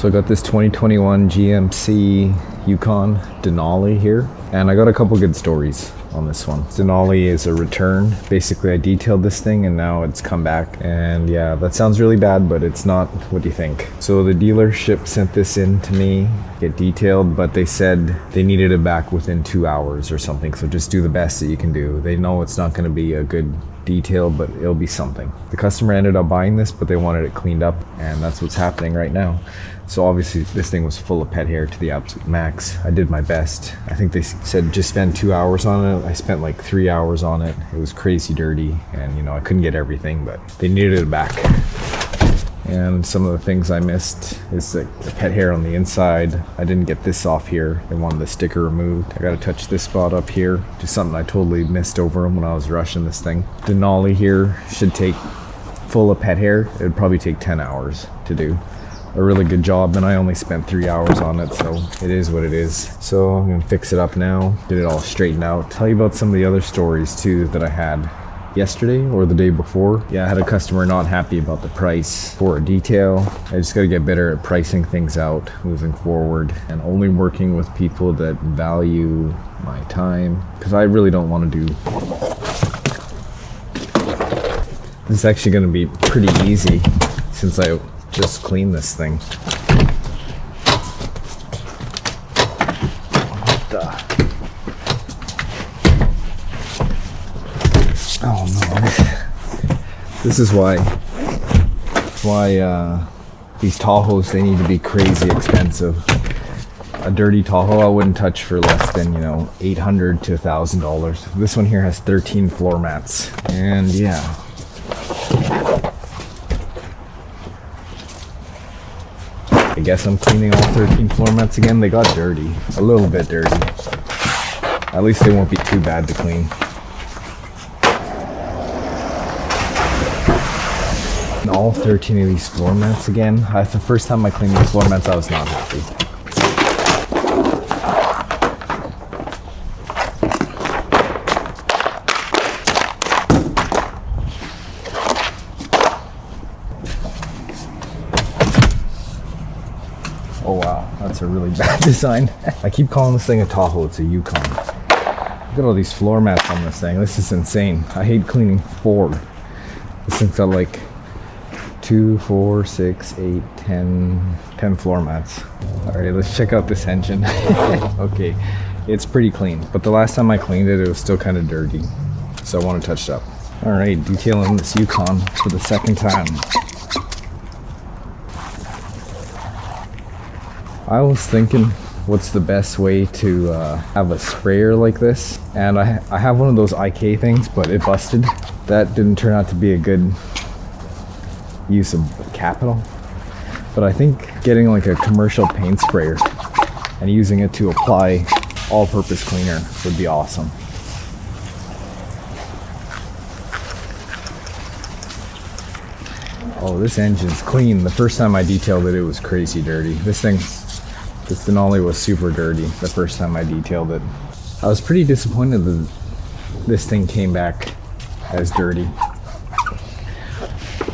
So I got this 2021 GMC Yukon Denali here, and I got a couple good stories on this one. Denali is a return. Basically, I detailed this thing and now it's come back. And yeah, that sounds really bad, but it's not what you think. So the dealership sent this in to me, get detailed, but they said they needed it back within 2 hours or something. So just do the best that you can do. They know it's not going to be a good detail, but it'll be something. The customer ended up buying this, but they wanted it cleaned up, and that's what's happening right now. So obviously this thing was full of pet hair to the absolute max. I did my best. I think they said just spend 2 hours on it. I spent like 3 hours on it. It was crazy dirty, and you know, I couldn't get everything, but they needed it back. And some of the things I missed is the pet hair on the inside. I didn't get this off here. They wanted the sticker removed. I gotta touch this spot up here. Just something I totally missed over when I was rushing this thing. Denali here should take, full of pet hair, it would probably take 10 hours to do. A really good job, and I only spent 3 hours on it, so it is what it is. So I'm gonna fix it up now, get it all straightened out. Tell you about some of the other stories too that I had yesterday or the day before. Yeah, I had a customer not happy about the price for a detail. I just gotta get better at pricing things out moving forward and only working with people that value my time, because I really don't want to do. This is actually gonna be pretty easy since I just clean this thing. What the? Oh no! This is why these Tahoes, they need to be crazy expensive. A dirty Tahoe I wouldn't touch for less than, you know, $800 to $1,000. This one here has 13 floor mats, and yeah. I guess I'm cleaning all 13 floor mats again. They got dirty, a little bit dirty. At least they won't be too bad to clean. And all 13 of these floor mats again. The first time I cleaned these floor mats, I was not happy. Oh wow, that's a really bad design. I keep calling this thing a Tahoe, it's a Yukon. Look at all these floor mats on this thing. This is insane. I hate cleaning 4. This thing's got like 2, 4, 6, 8, 10 floor mats. Alright, let's check out this engine. Okay, it's pretty clean, but the last time I cleaned it, it was still kind of dirty. So I want to touch it up. Alright, detailing this Yukon for the second time. I was thinking, what's the best way to have a sprayer like this? And I have one of those IK things, but it busted. That didn't turn out to be a good use of capital. But I think getting like a commercial paint sprayer and using it to apply all-purpose cleaner would be awesome. Oh, this engine's clean. The first time I detailed it, it was crazy dirty. This Denali was super dirty the first time I detailed it. I was pretty disappointed that this thing came back as dirty.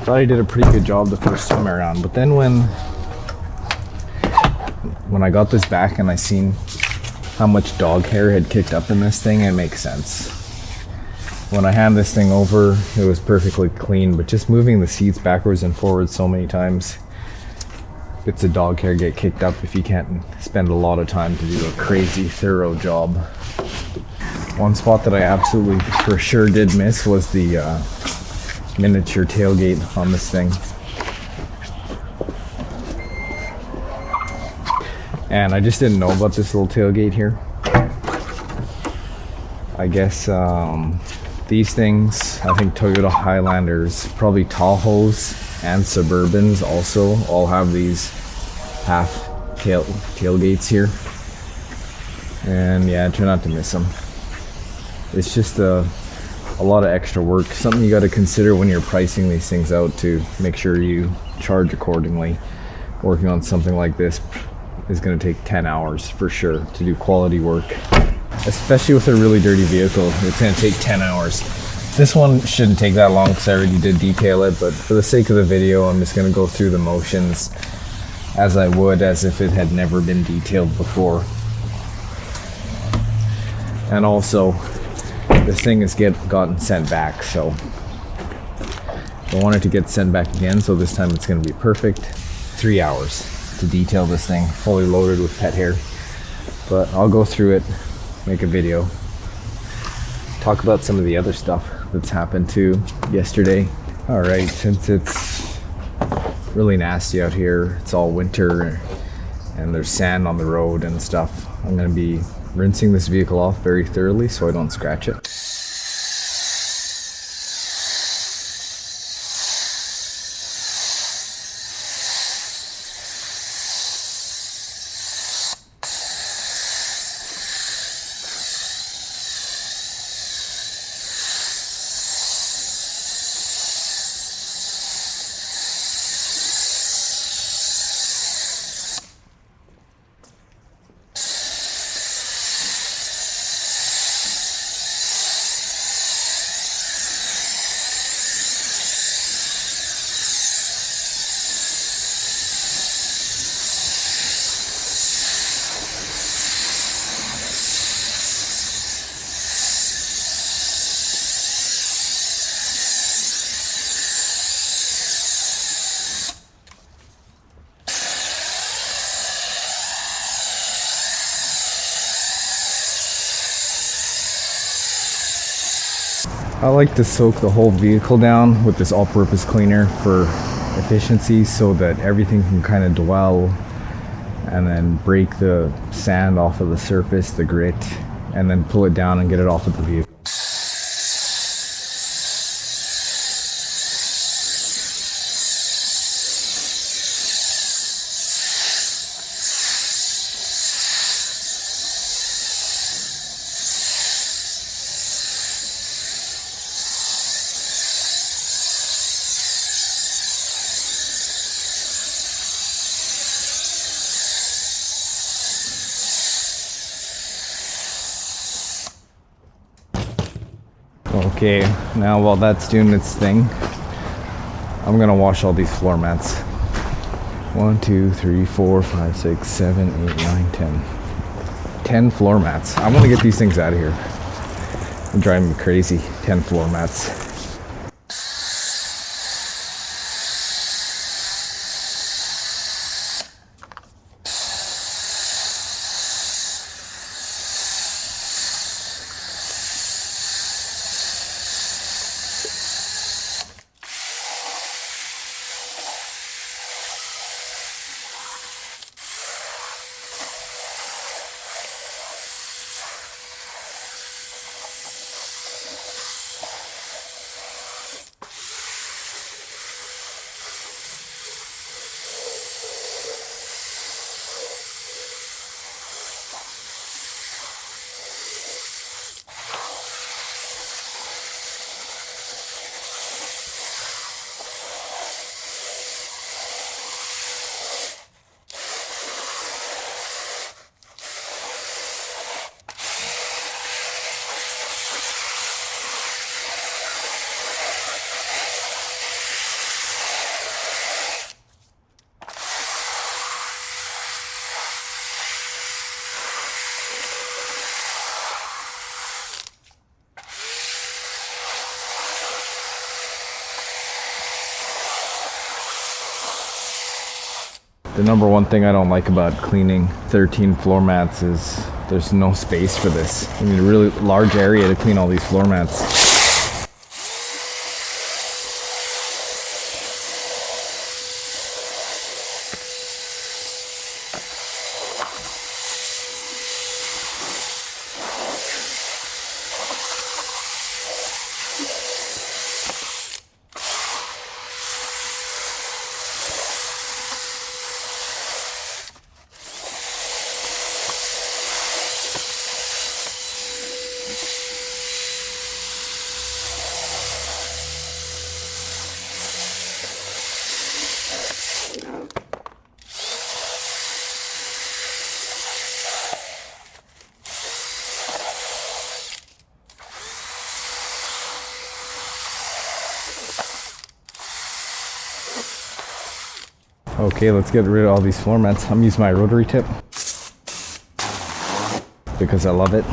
Thought I did a pretty good job the first time around, but then when I got this back and I seen how much dog hair had kicked up in this thing, it makes sense. When I hand this thing over, it was perfectly clean, but just moving the seats backwards and forwards so many times, bits of dog hair get kicked up if you can't spend a lot of time to do a crazy thorough job. One spot that I absolutely for sure did miss was the miniature tailgate on this thing. And I just didn't know about this little tailgate here. I guess these things, I think Toyota Highlanders, probably Tahoes and Suburbans also all have these half tailgates here. And yeah, I try not to miss them. It's just a lot of extra work, something you got to consider when you're pricing these things out, to make sure you charge accordingly. Working on something like this is going to take 10 hours for sure to do quality work, especially with a really dirty vehicle. It's going to take 10 hours. This one shouldn't take that long because I already did detail it, but for the sake of the video, I'm just going to go through the motions as I would as if it had never been detailed before. And also, this thing has gotten sent back, so I want it to get sent back again, so this time it's going to be perfect. 3 hours to detail this thing, fully loaded with pet hair. But I'll go through it, make a video, talk about some of the other stuff that's happened too yesterday. All right, since it's really nasty out here, it's all winter and there's sand on the road and stuff, I'm going to be rinsing this vehicle off very thoroughly so I don't scratch it. I like to soak the whole vehicle down with this all-purpose cleaner for efficiency so that everything can kind of dwell and then break the sand off of the surface, the grit, and then pull it down and get it off of the vehicle. Okay, now while that's doing its thing, I'm gonna wash all these floor mats. 1, 2, 3, 4, 5, 6, 7, 8, 9, 10. 10 floor mats. I want to get these things out of here. It's driving me crazy. 10 floor mats. The number one thing I don't like about cleaning 13 floor mats is there's no space for this. You need a really large area to clean all these floor mats. Okay, let's get rid of all these floor mats. I'm using my rotary tip because I love it.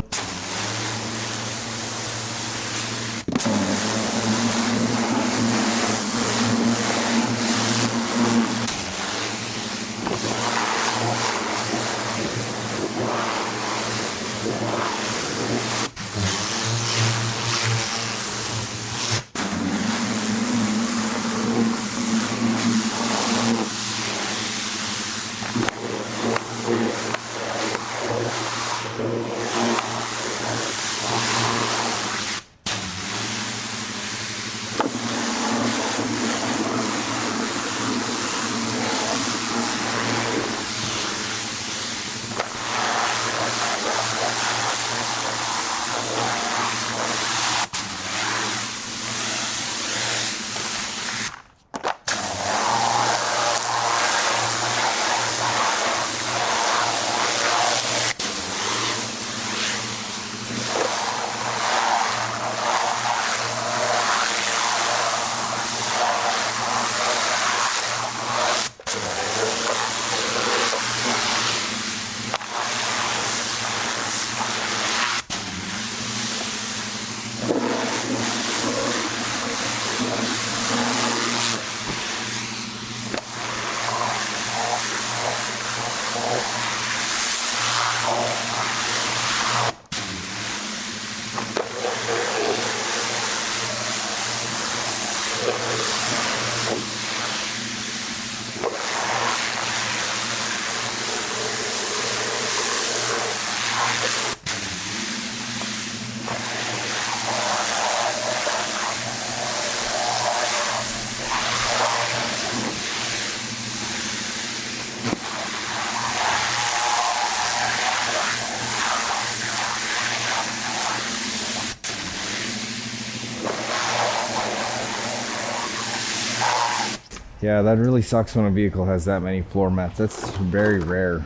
Yeah, that really sucks when a vehicle has that many floor mats. That's very rare.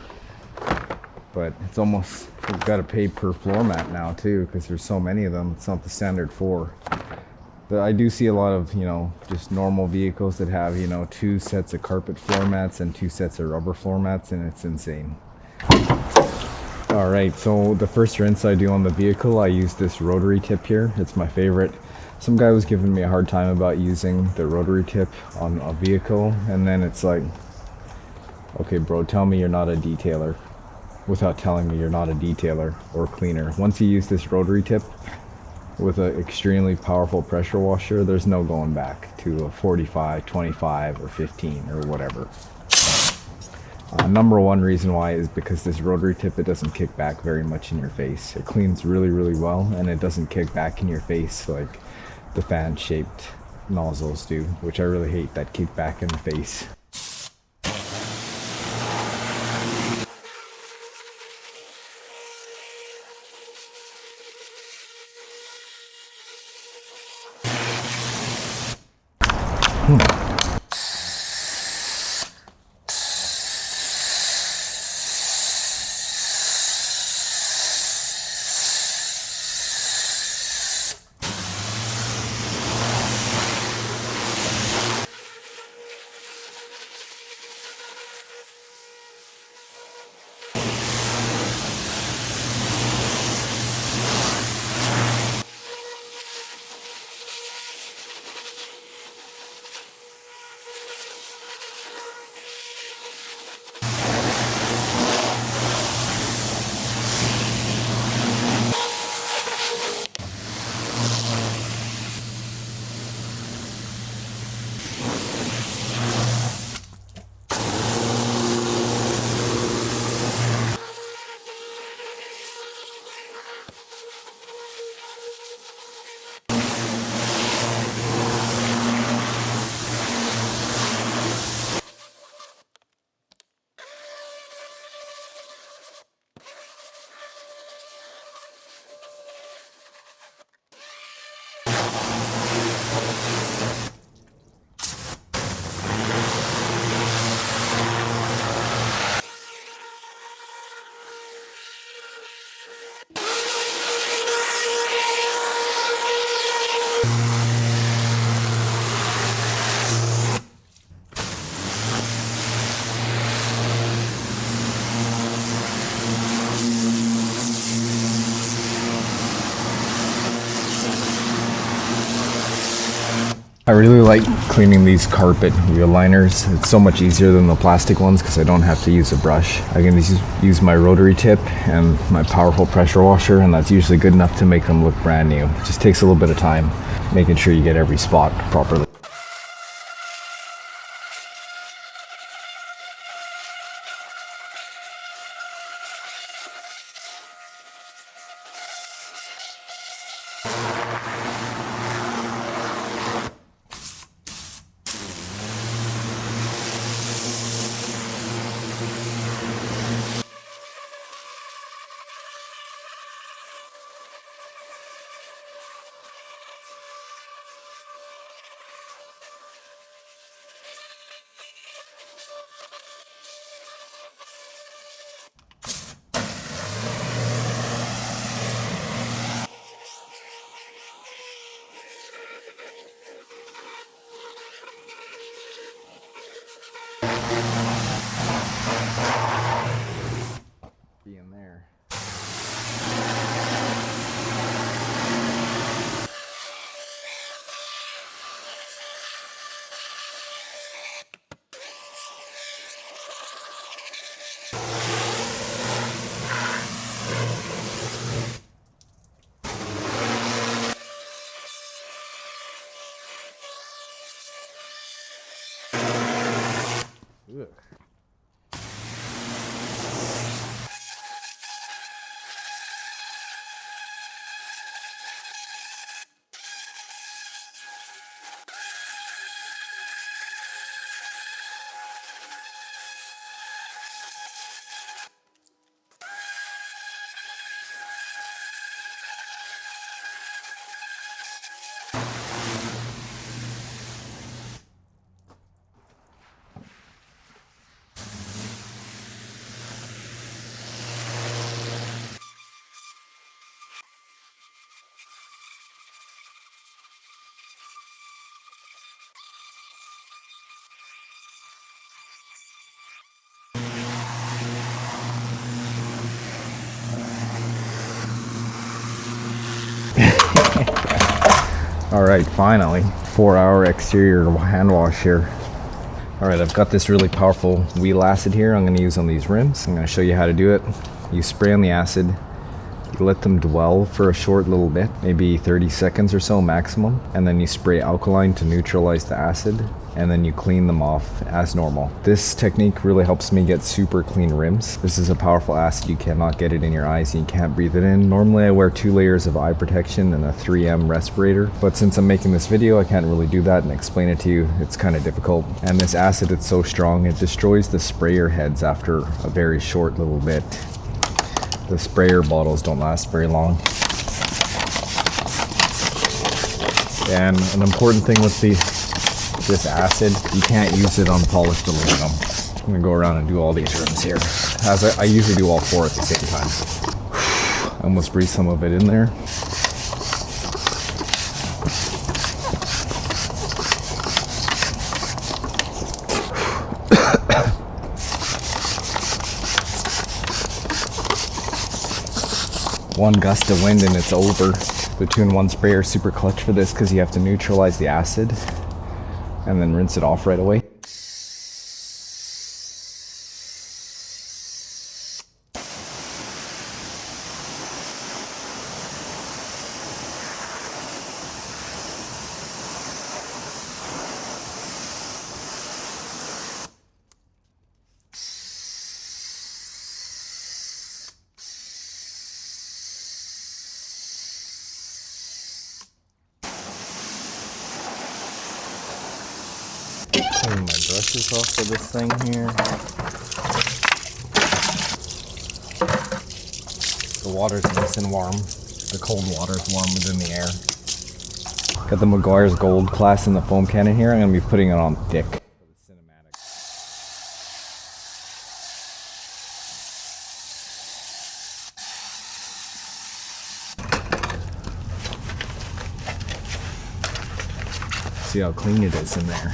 But it's almost, you've got to pay per floor mat now too, because there's so many of them. It's not the standard 4. But I do see a lot of, just normal vehicles that have, 2 sets of carpet floor mats and 2 sets of rubber floor mats, and it's insane. Alright, so the first rinse I do on the vehicle, I use this rotary tip here. It's my favorite. Some guy was giving me a hard time about using the rotary tip on a vehicle, and then it's like, okay bro, tell me you're not a detailer without telling me you're not a detailer or cleaner. Once you use this rotary tip with an extremely powerful pressure washer, there's no going back to a 45, 25, or 15 or whatever. Number one reason why is because this rotary tip, it doesn't kick back very much in your face. It cleans really, really well, and it doesn't kick back in your face like the fan-shaped nozzles do, which I really hate, that kick back in the face. I really like cleaning these carpet wheel liners. It's so much easier than the plastic ones because I don't have to use a brush. I can use my rotary tip and my powerful pressure washer, and that's usually good enough to make them look brand new. It just takes a little bit of time making sure you get every spot properly. Be in there. Ugh. All right, finally, 4-hour exterior hand wash here. All right, I've got this really powerful wheel acid here I'm gonna use on these rims. I'm gonna show you how to do it. You spray on the acid, you let them dwell for a short little bit, maybe 30 seconds or so maximum, and then you spray alkaline to neutralize the acid, and then you clean them off as normal. This technique really helps me get super clean rims. This is a powerful acid. You cannot get it in your eyes and you can't breathe it in. Normally I wear 2 layers of eye protection and a 3M respirator, but since I'm making this video I can't really do that and explain it to you. It's kind of difficult. And this acid, it's so strong it destroys the sprayer heads after a very short little bit. The sprayer bottles don't last very long. And an important thing with this acid, you can't use it on polished aluminum. I'm gonna go around and do all these rims here. As I usually do all 4 at the same time. I almost breathed some of it in there. One gust of wind and it's over. The 2-in-1 sprayer is super clutch for this because you have to neutralize the acid and then rinse it off right away. Clean my brushes off of this thing here. The water's nice and warm. The cold water is warmer than the air. Got the Meguiar's Gold class in the foam cannon here. I'm going to be putting it on thick. See how clean it is in there.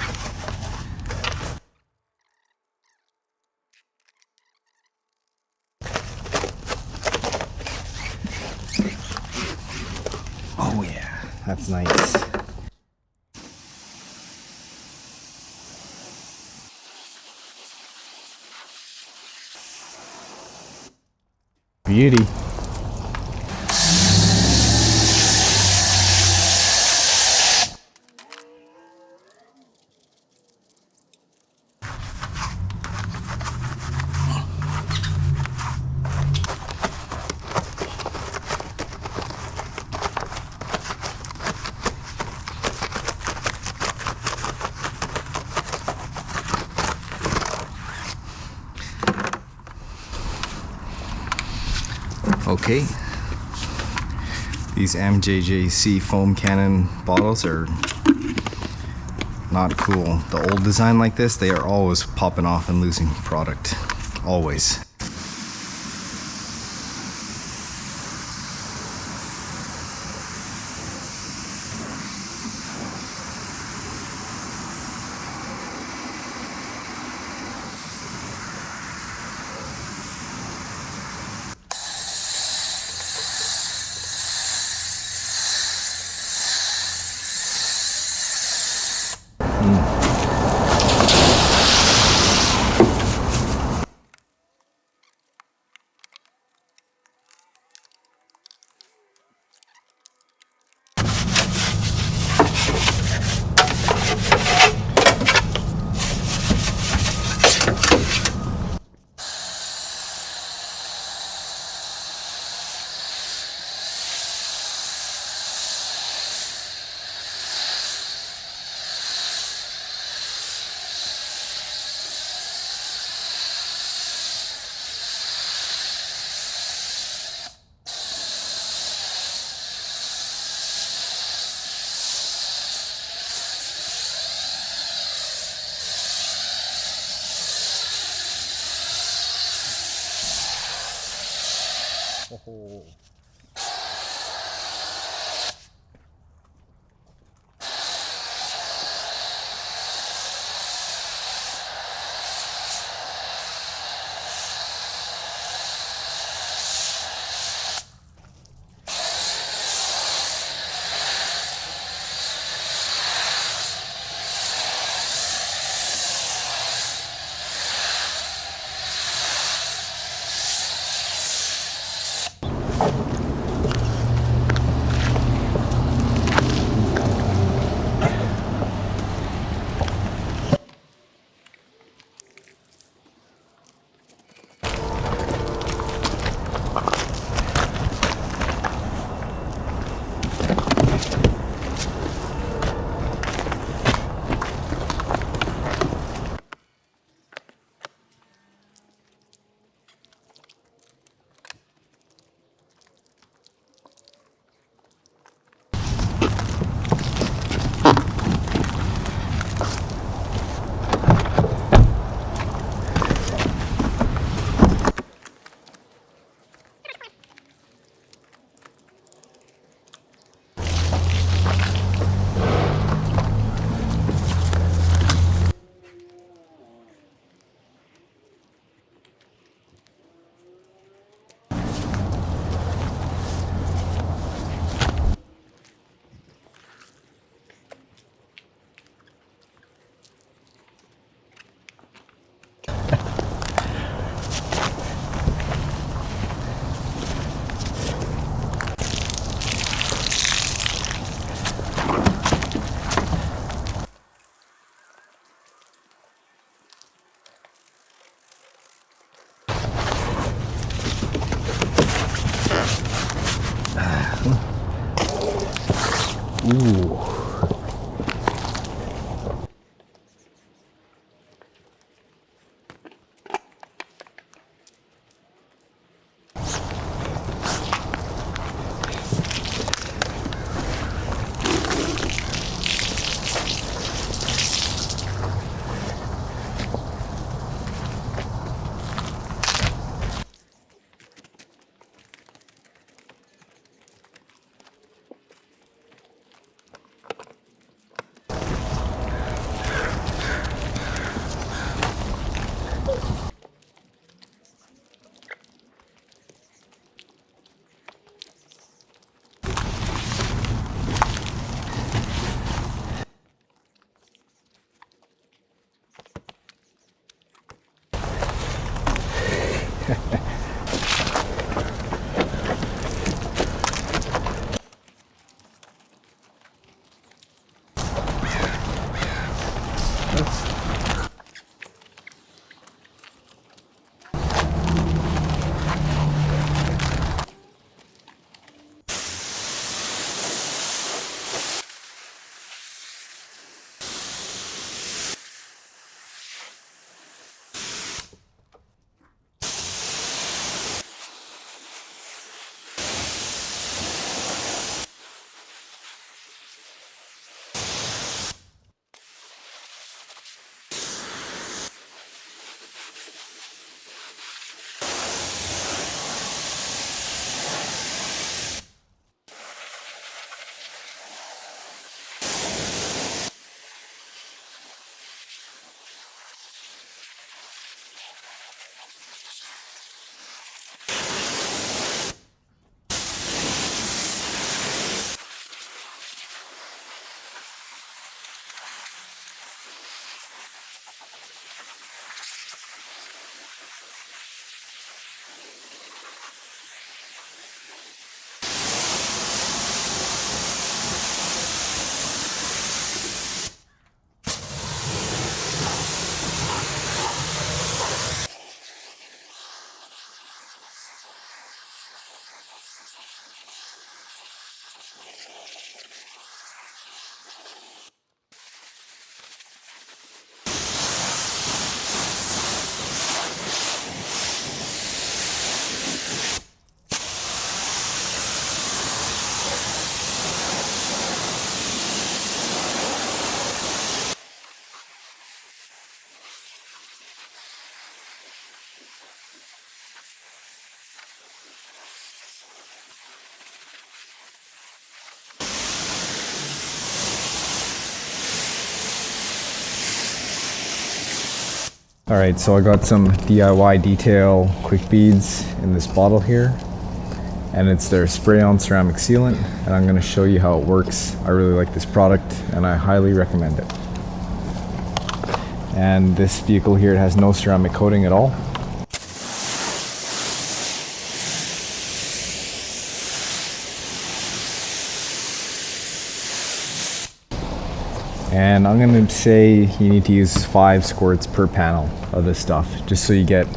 Oh yeah, that's nice. Beauty. Okay, these MJJC foam cannon bottles are not cool. The old design like this, they are always popping off and losing product, always. Oh. Ooh. Alright, so I got some DIY detail quick beads in this bottle here. And it's their spray-on ceramic sealant. And I'm going to show you how it works. I really like this product and I highly recommend it. And this vehicle here, it has no ceramic coating at all. And I'm going to say you need to use 5 squirts per panel of this stuff, just so you get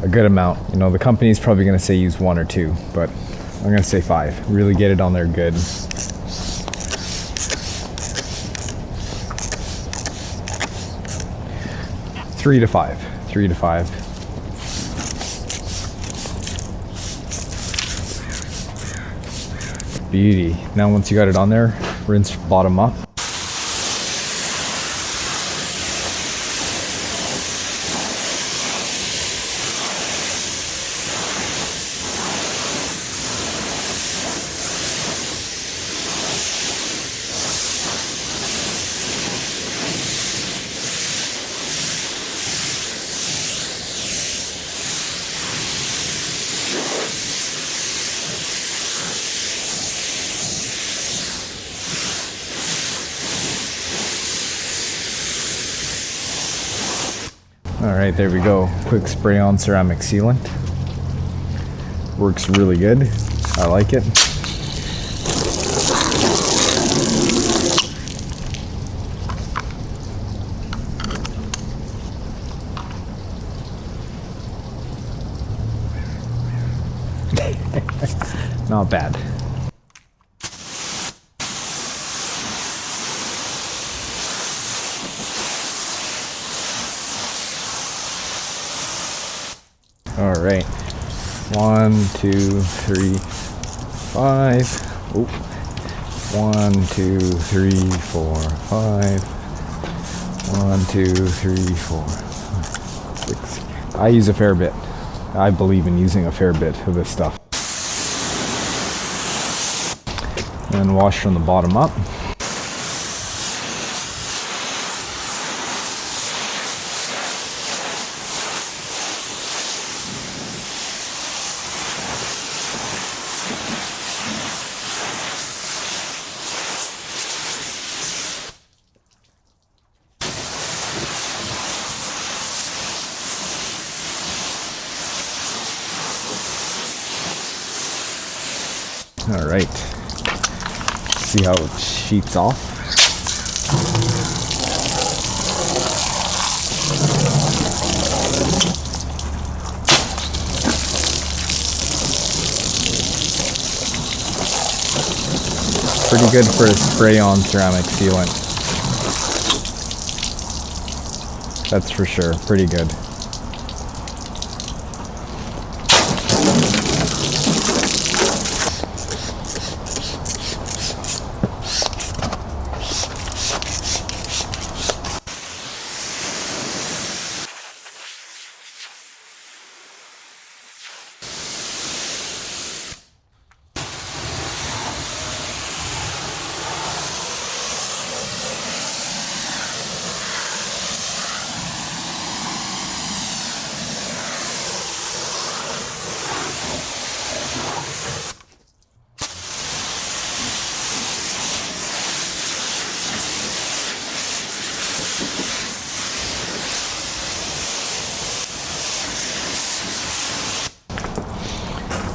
a good amount. You know, the company's probably going to say use 1 or 2, but I'm going to say 5. Really get it on there good. Three to five. Beauty. Now once you got it on there, rinse bottom up. Alright, there we go. Quick spray on ceramic sealant. Works really good. I like it. Not bad. All right, 1, 2, 3, 5. Oop. 1, 2, 3, 4, 5. 1, 2, 3, 4, 6. I use a fair bit. I believe in using a fair bit of this stuff. And wash from the bottom up. All right, see how it sheets off. Pretty good for a spray-on ceramic sealant. That's for sure, pretty good.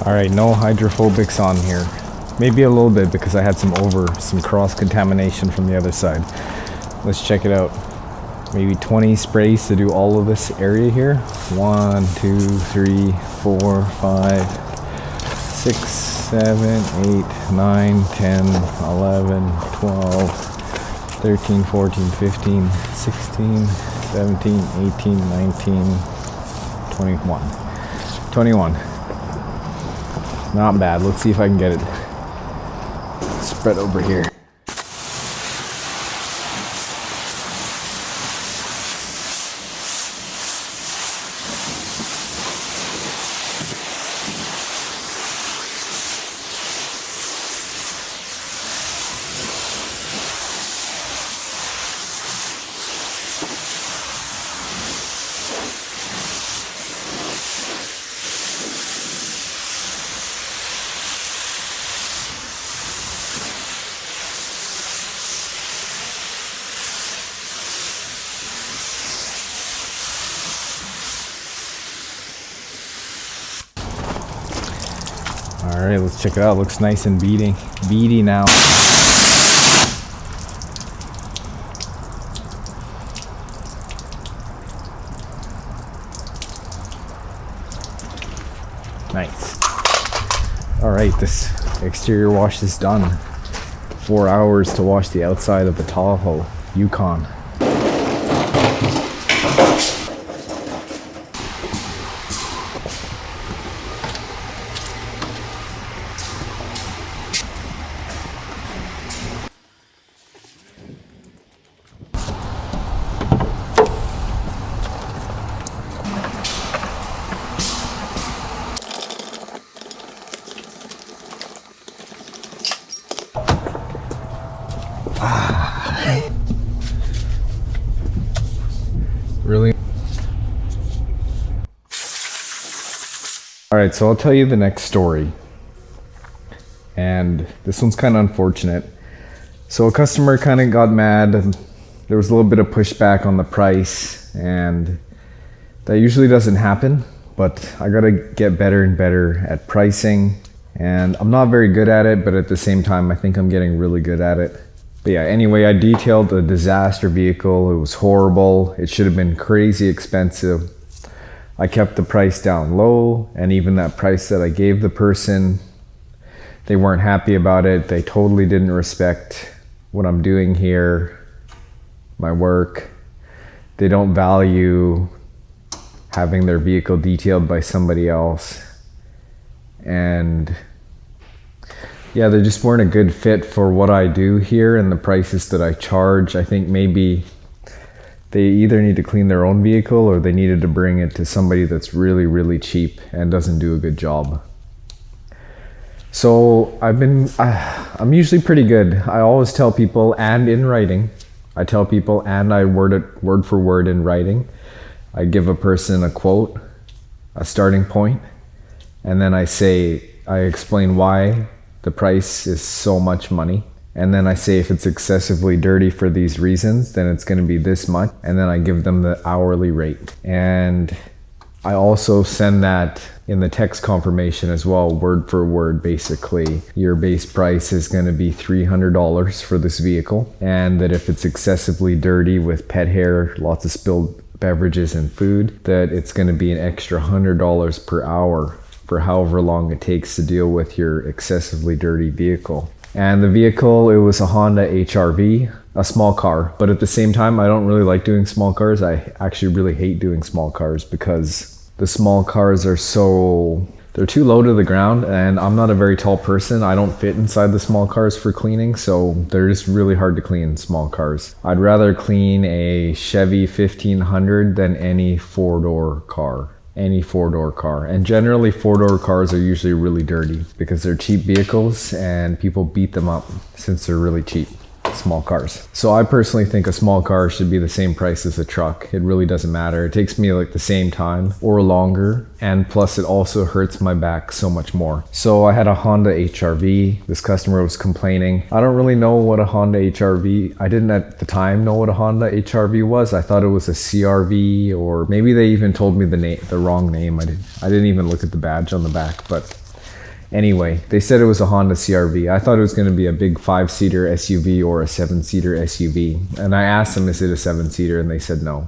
All right, no hydrophobics on here. Maybe a little bit because I had some cross contamination from the other side. Let's check it out. Maybe 20 sprays to do all of this area here. 1, 2, 3, 4, 5, 6, 7, 8, 9, 10, 11, 12, 13, 14, 15, 16, 17, 18, 19, 21. 21. Not bad. Let's see if I can get it spread over here. All right, let's check it out. Looks nice and beady now. Nice. All right, this exterior wash is done. 4 hours to wash the outside of the Tahoe Yukon. Really? All right, so I'll tell you the next story. And this one's kind of unfortunate. So a customer kind of got mad. There was a little bit of pushback on the price, and that usually doesn't happen, but I gotta get better and better at pricing. And I'm not very good at it, but at the same time, I think I'm getting really good at it. But yeah, anyway, I detailed a disaster vehicle. It was horrible. It should have been crazy expensive. I kept the price down low, and even that price that I gave the person, they weren't happy about it. They totally didn't respect what I'm doing here, my work. They don't value having their vehicle detailed by somebody else. And yeah, they just weren't a good fit for what I do here and the prices that I charge. I think maybe they either need to clean their own vehicle or they needed to bring it to somebody that's really, really cheap and doesn't do a good job. So I'm usually pretty good. I always tell people, and in writing, I tell people and I word it word for word in writing. I give a person a quote, a starting point, and then I explain why the price is so much money. And then I say if it's excessively dirty for these reasons, then it's gonna be this much. And then I give them the hourly rate. And I also send that in the text confirmation as well, word for word. Basically, your base price is gonna be $300 for this vehicle. And that if it's excessively dirty with pet hair, lots of spilled beverages and food, that it's gonna be an extra $100 per hour for however long it takes to deal with your excessively dirty vehicle. And the vehicle, it was a Honda HR-V, a small car. But at the same time, I don't really like doing small cars. I actually really hate doing small cars because the small cars are they're too low to the ground, and I'm not a very tall person. I don't fit inside the small cars for cleaning, so they're just really hard to clean, small cars. I'd rather clean a Chevy 1500 than any four-door car. And generally 4-door cars are usually really dirty because they're cheap vehicles and people beat them up since they're really cheap, small cars. So I personally think a small car should be the same price as a truck. It really doesn't matter. It takes me like the same time or longer, and plus it also hurts my back so much more. So I had a Honda HR-V. This customer was complaining. I don't really know what a Honda HR-V, I didn't at the time know what a Honda HR-V was. I thought it was a CR-V, or maybe they even told me the wrong name. I didn't even look at the badge on the back, but anyway, they said it was a Honda CR-V. I thought it was going to be a big 5-seater SUV or a 7-seater SUV. And I asked them, is it a 7-seater? And they said no,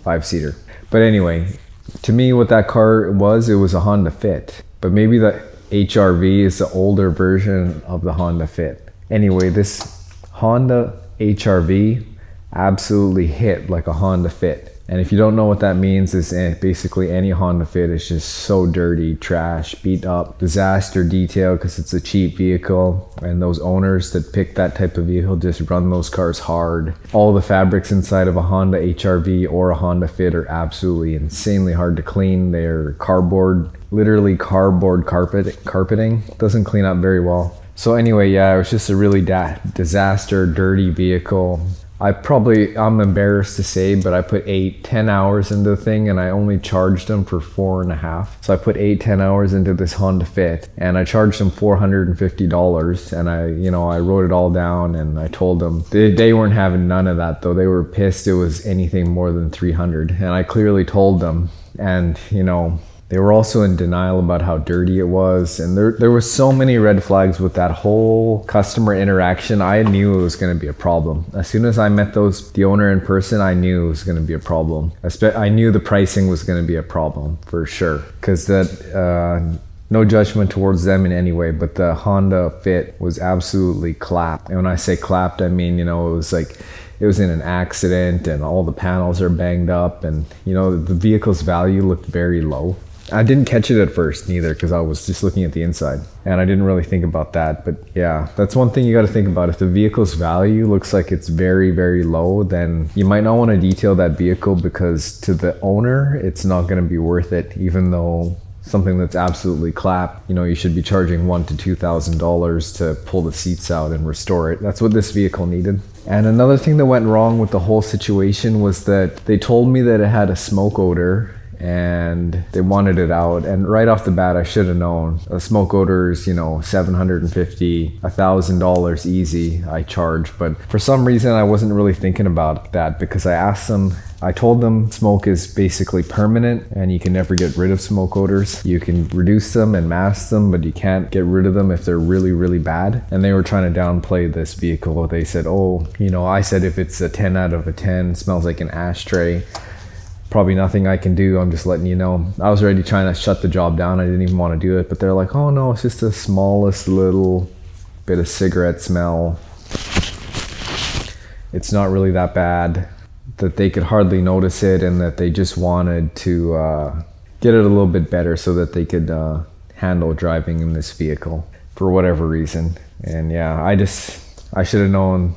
5-seater. But anyway, to me, what that car was, it was a Honda Fit. But maybe the HR-V is the older version of the Honda Fit. Anyway, this Honda HR-V absolutely hit like a Honda Fit. And if you don't know what that means, is basically any Honda Fit is just so dirty, trash, beat up, disaster detail because it's a cheap vehicle. And those owners that pick that type of vehicle just run those cars hard. All the fabrics inside of a Honda HR-V or a Honda Fit are absolutely insanely hard to clean. They're cardboard, literally cardboard carpeting. Doesn't clean up very well. So anyway, yeah, it was just a really disaster, dirty vehicle. I'm embarrassed to say, but I put 10 hours into the thing and I only charged them for 4.5. So I put 10 hours into this Honda Fit and I charged them $450. And I wrote it all down and I told them they weren't having none of that though. They were pissed it was anything more than 300. And I clearly told them, and They were also in denial about how dirty it was. And there were so many red flags with that whole customer interaction. I knew it was going to be a problem. As soon as I met the owner in person, I knew it was going to be a problem. I knew the pricing was going to be a problem for sure. Because no judgment towards them in any way, but the Honda Fit was absolutely clapped. And when I say clapped, I mean, it was like, it was in an accident and all the panels are banged up, and the vehicle's value looked very low. I didn't catch it at first neither, because I was just looking at the inside and I didn't really think about that. But yeah, that's one thing you got to think about. If the vehicle's value looks like it's very, very low, then you might not want to detail that vehicle, because to the owner, it's not going to be worth it. Even though something that's absolutely clapped, you should be charging $1,000 to $2,000 to pull the seats out and restore it. That's what this vehicle needed. And another thing that went wrong with the whole situation was that they told me that it had a smoke odor and they wanted it out. And right off the bat, I should have known. A smoke odor is, $750, $1,000 easy I charge. But for some reason, I wasn't really thinking about that, because I told them smoke is basically permanent and you can never get rid of smoke odors. You can reduce them and mask them, but you can't get rid of them if they're really, really bad. And they were trying to downplay this vehicle. They said, I said if it's a 10 out of a 10, smells like an ashtray, probably nothing I can do. I'm just letting you know. I was already trying to shut the job down. I didn't even want to do it, but they're like, oh no, it's just the smallest little bit of cigarette smell. It's not really that bad, that they could hardly notice it, and that they just wanted to get it a little bit better so that they could handle driving in this vehicle for whatever reason. And yeah, I should have known,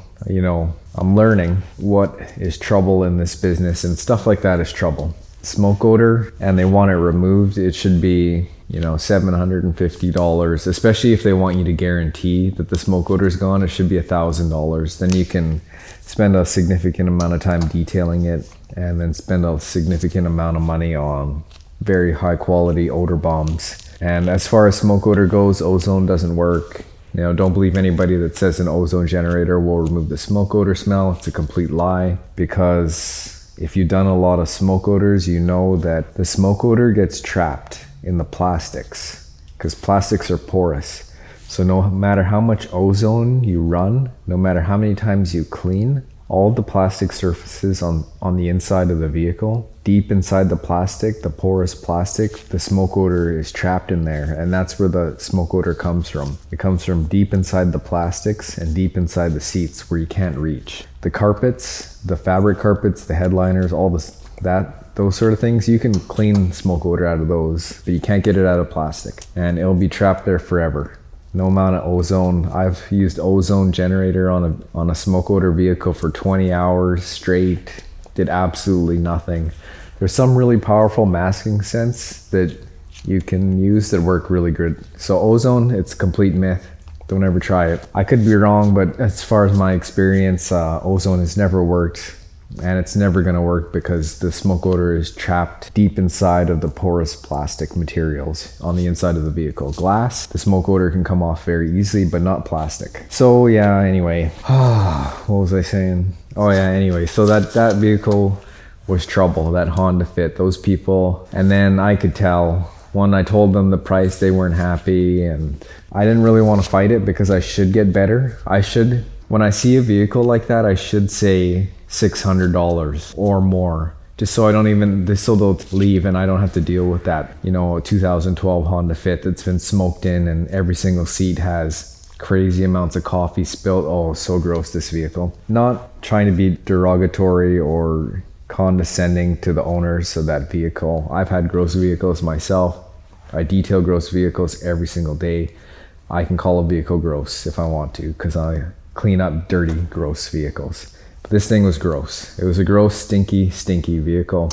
I'm learning what is trouble in this business, and stuff like that is trouble. Smoke odor, and they want it removed, it should be, $750, especially if they want you to guarantee that the smoke odor is gone. It should be $1,000. Then you can spend a significant amount of time detailing it, and then spend a significant amount of money on very high quality odor bombs. And as far as smoke odor goes, ozone doesn't work. Don't believe anybody that says an ozone generator will remove the smoke odor smell. It's a complete lie, because if you've done a lot of smoke odors, you know that the smoke odor gets trapped in the plastics, because plastics are porous. So no matter how much ozone you run, no matter how many times you clean, all the plastic surfaces on the inside of the vehicle, deep inside the plastic, the porous plastic, the smoke odor is trapped in there. And that's where the smoke odor comes from. It comes from deep inside the plastics and deep inside the seats where you can't reach. The carpets, the fabric carpets, the headliners, those sort of things, you can clean smoke odor out of those, but you can't get it out of plastic, and it'll be trapped there forever. No amount of ozone. I've used ozone generator on a smoke odor vehicle for 20 hours straight. Did absolutely nothing. There's some really powerful masking scents that you can use that work really good. So ozone, it's a complete myth. Don't ever try it. I could be wrong, but as far as my experience, ozone has never worked. And it's never going to work, because the smoke odor is trapped deep inside of the porous plastic materials on the inside of the vehicle. Glass, the smoke odor can come off very easily, but not plastic. So yeah, anyway, what was I saying? Oh yeah, anyway, so that vehicle was trouble, that Honda Fit, those people. And then I could tell when I told them the price, they weren't happy, and I didn't really want to fight it, because I should get better. When I see a vehicle like that, I should say $600 or more, just so they'll leave and I don't have to deal with that, a 2012 Honda Fit that's been smoked in and every single seat has crazy amounts of coffee spilled. Oh, so gross, this vehicle. Not trying to be derogatory or condescending to the owners of that vehicle. I've had gross vehicles myself. I detail gross vehicles every single day. I can call a vehicle gross if I want to, because I clean up dirty, gross vehicles. But this thing was gross. It was a gross, stinky vehicle.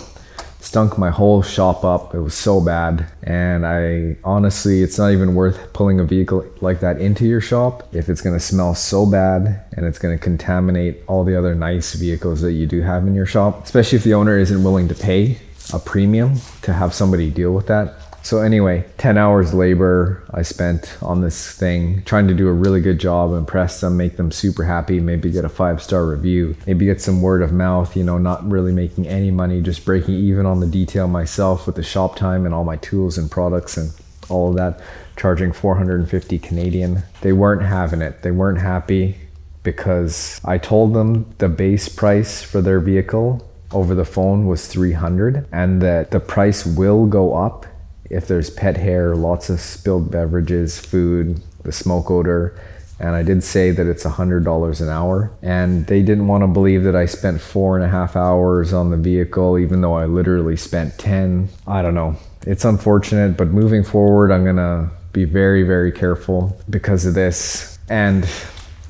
Stunk my whole shop up. It was so bad. And honestly, it's not even worth pulling a vehicle like that into your shop if it's gonna smell so bad and it's gonna contaminate all the other nice vehicles that you do have in your shop, especially if the owner isn't willing to pay a premium to have somebody deal with that. So anyway, 10 hours labor I spent on this thing, trying to do a really good job, impress them, make them super happy, maybe get a 5-star review, maybe get some word of mouth, you know, not really making any money, just breaking even on the detail myself with the shop time and all my tools and products and all of that, charging 450 Canadian. They weren't having it. They weren't happy because I told them the base price for their vehicle over the phone was 300 and that the price will go up if there's pet hair, lots of spilled beverages, food, the smoke odor. And I did say that it's $100 an hour. And they didn't want to believe that I spent 4.5 hours on the vehicle, even though I literally spent 10. I don't know. It's unfortunate, but moving forward, I'm gonna be very, very careful because of this. And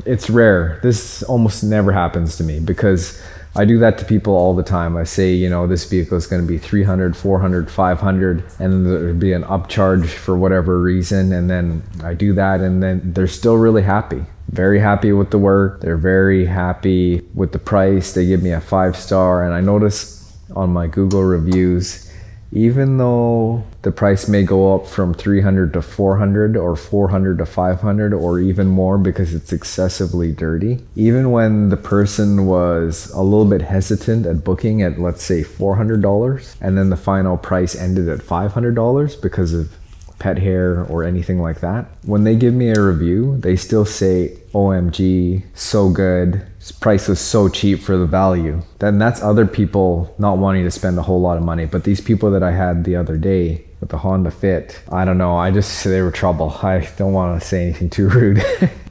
it's rare. This almost never happens to me because I do that to people all the time. I say, you know, this vehicle is going to be 300, 400, 500, and there'll be an upcharge for whatever reason. And then I do that, and then they're still really happy. Very happy with the work. They're very happy with the price. They give me a 5-star. And I notice on my Google reviews, even though the price may go up from 300 to 400 or 400 to 500 or even more because it's excessively dirty, even when the person was a little bit hesitant at booking at, let's say, $400, and then the final price ended at $500 because of pet hair or anything like that, when they give me a review, they still say, OMG, so good, this price was so cheap for the value. Then that's other people not wanting to spend a whole lot of money. But these people that I had the other day with the Honda Fit, I don't know, they were trouble. I don't want to say anything too rude,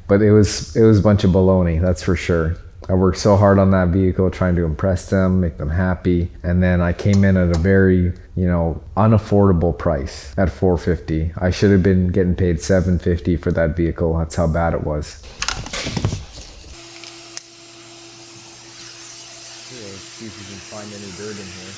but it was a bunch of baloney, that's for sure. I worked so hard on that vehicle trying to impress them, make them happy. And then I came in at a very, you know, unaffordable price at $450. I should have been getting paid $750 for that vehicle. That's how bad it was. Here, let's see if we can find any dirt in here.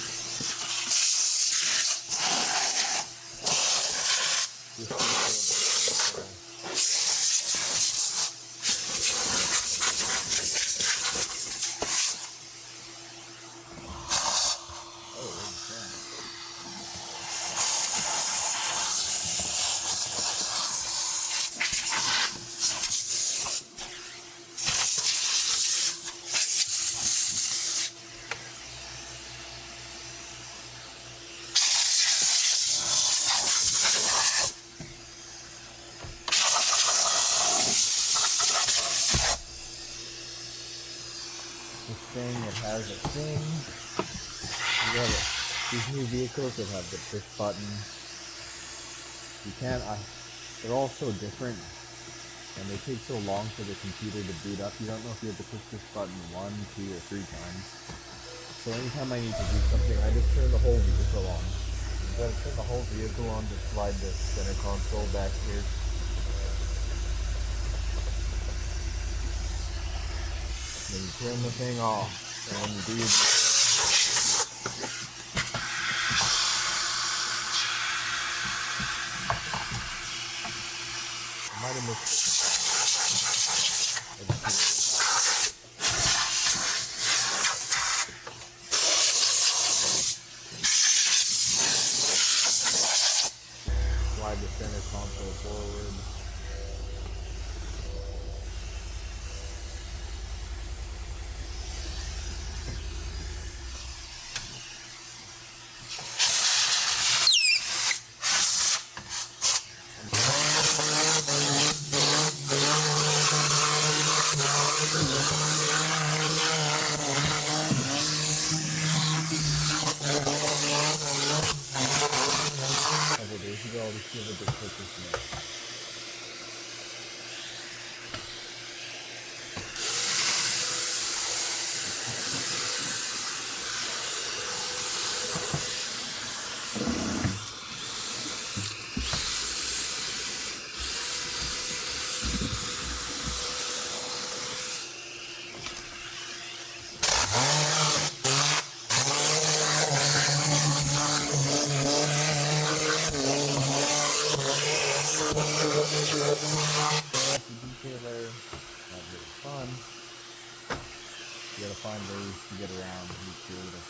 This thing, it has a thing. You got these new vehicles that have the push button. You can't, they're all so different and they take so long for the computer to boot up. You don't know if you have to push this button 1, 2, or 3 times. So anytime I need to do something, I just turn the whole vehicle on. I'm going to turn the whole vehicle on to slide the center console back here. Then you turn the thing off, and you do your I might have missed it. Slide the center console forward. Just give it the quickest minute. Fun. You gotta find ways to get around and be creative.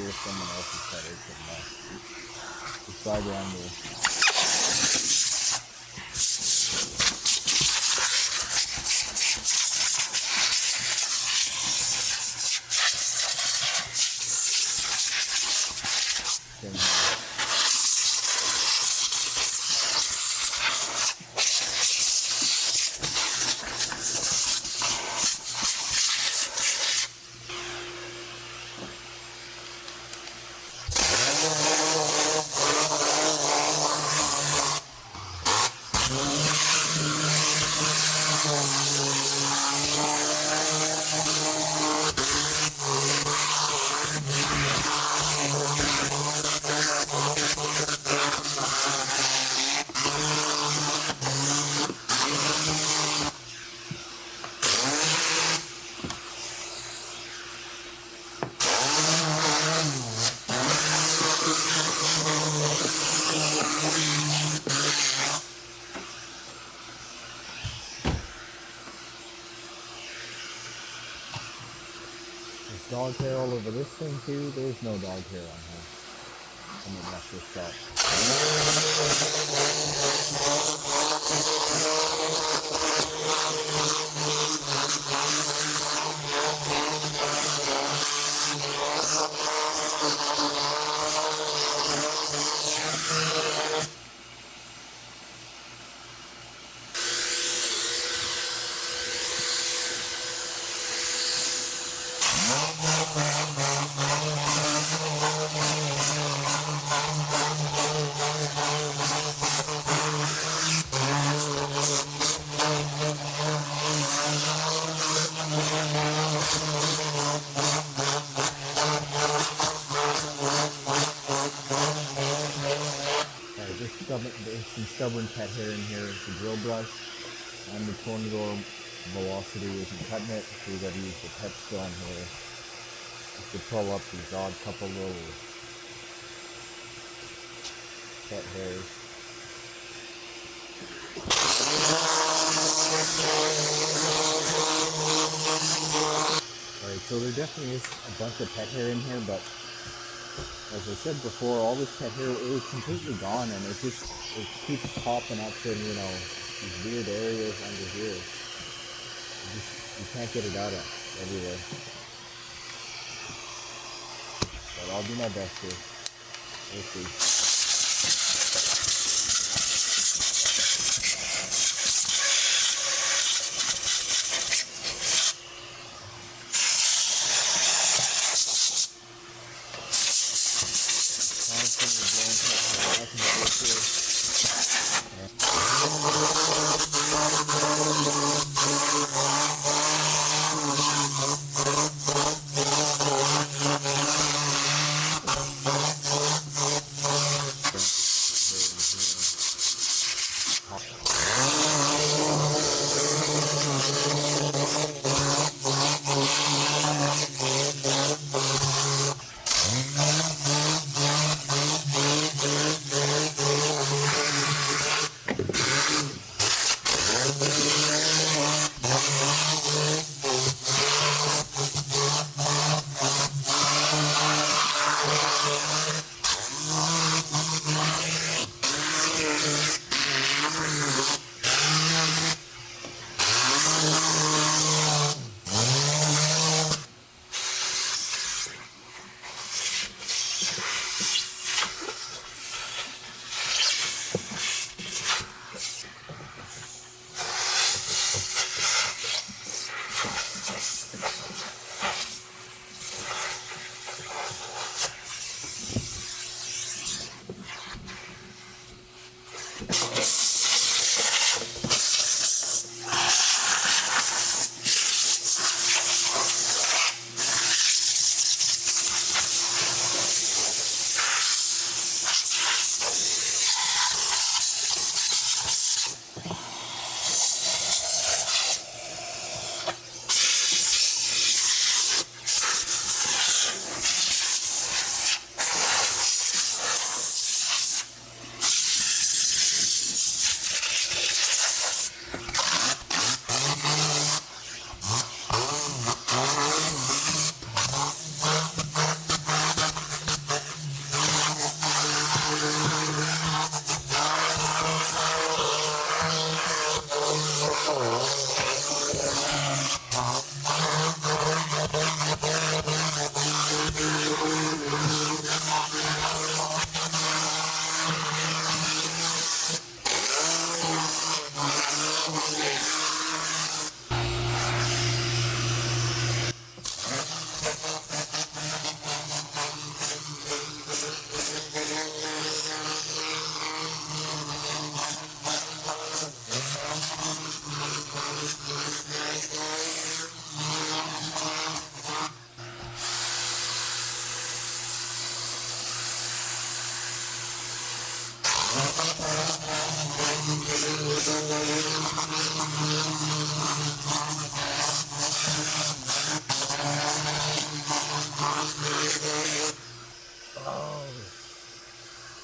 hear someone else's pet hairs from the side around here. There's dog hair all over this thing too. There's no dog hair on here. I'm gonna mess this up. There's some stubborn pet hair in here. It's a drill brush, and the tornado velocity isn't cutting it, so we gotta use the pet stone here just to pull up these odd couple little pet hairs. Alright, so there definitely is a bunch of pet hair in here, but as I said before, all this pet hair is completely gone, and it keeps popping up in, you know, these weird areas under here. You can't get it out of everywhere. But I'll do my best here. We'll see.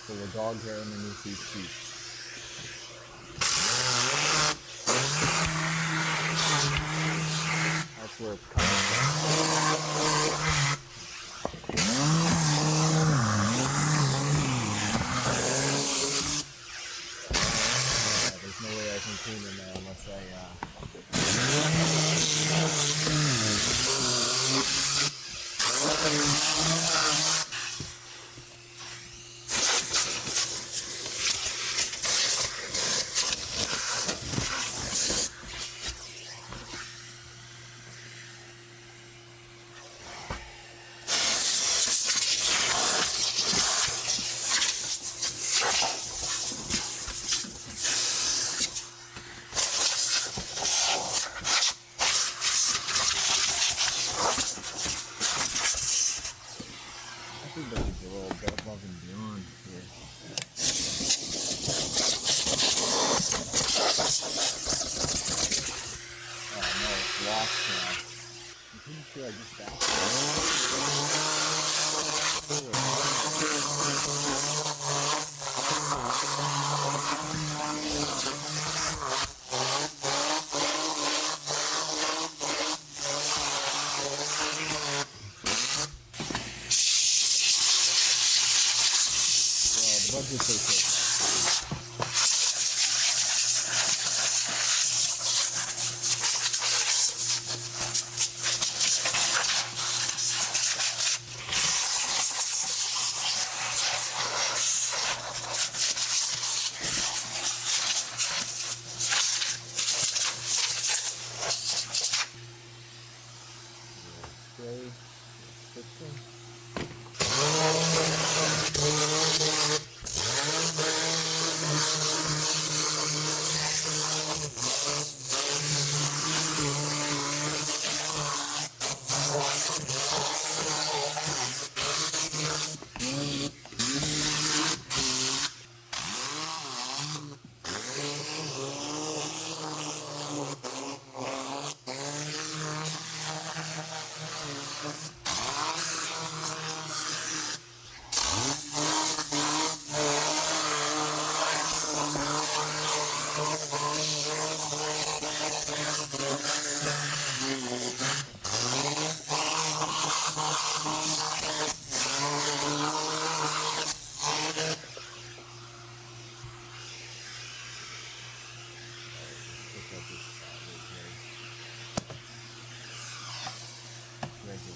So the dog hair underneath these sheets. That's where it's coming from. There's no way I can clean in there unless I think that is a little bit above and beyond here. Oh no, it's lost now. I'm pretty sure I just budget's okay. Spray, fixing.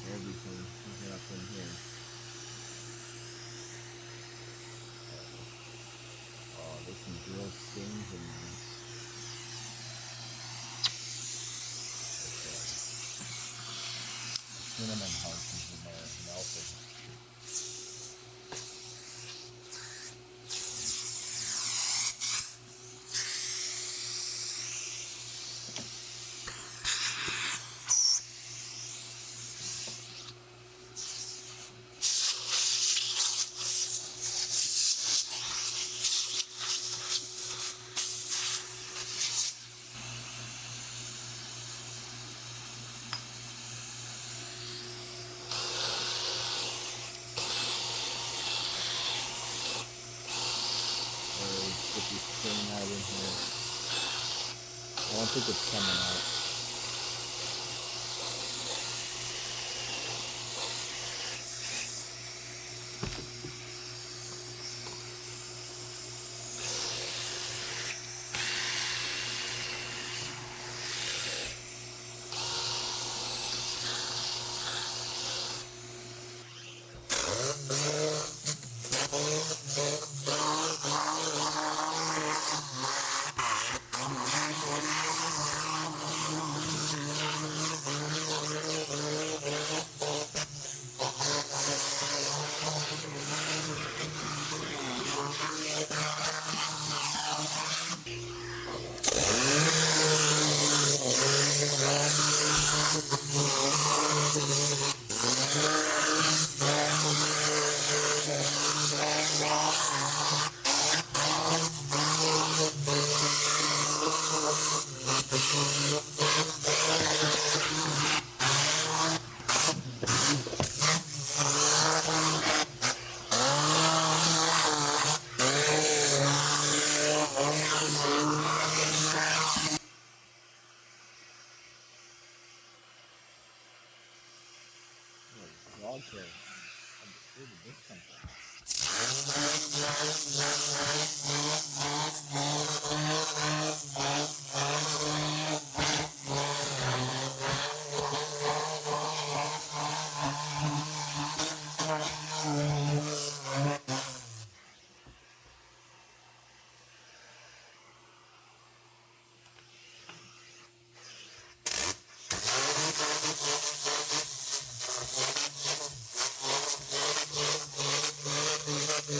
Everything is up in here. Oh, there's some drill stings in these. Cinnamon houses in there melted. Get this stain out in here. I don't think it's coming out. Oh,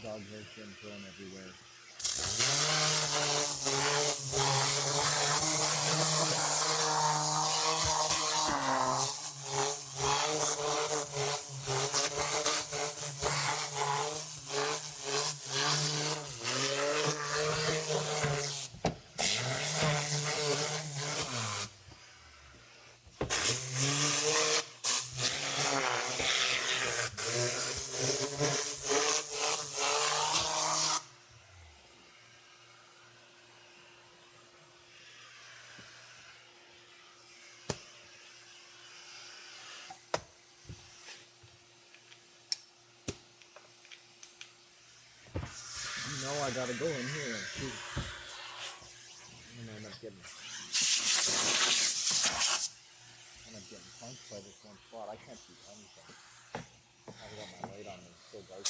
dog hair's getting thrown everywhere. No, I gotta go in here and see. I'm gonna end up getting punched by this one spot. I can't see anything. I've got my light on me. It's so dark.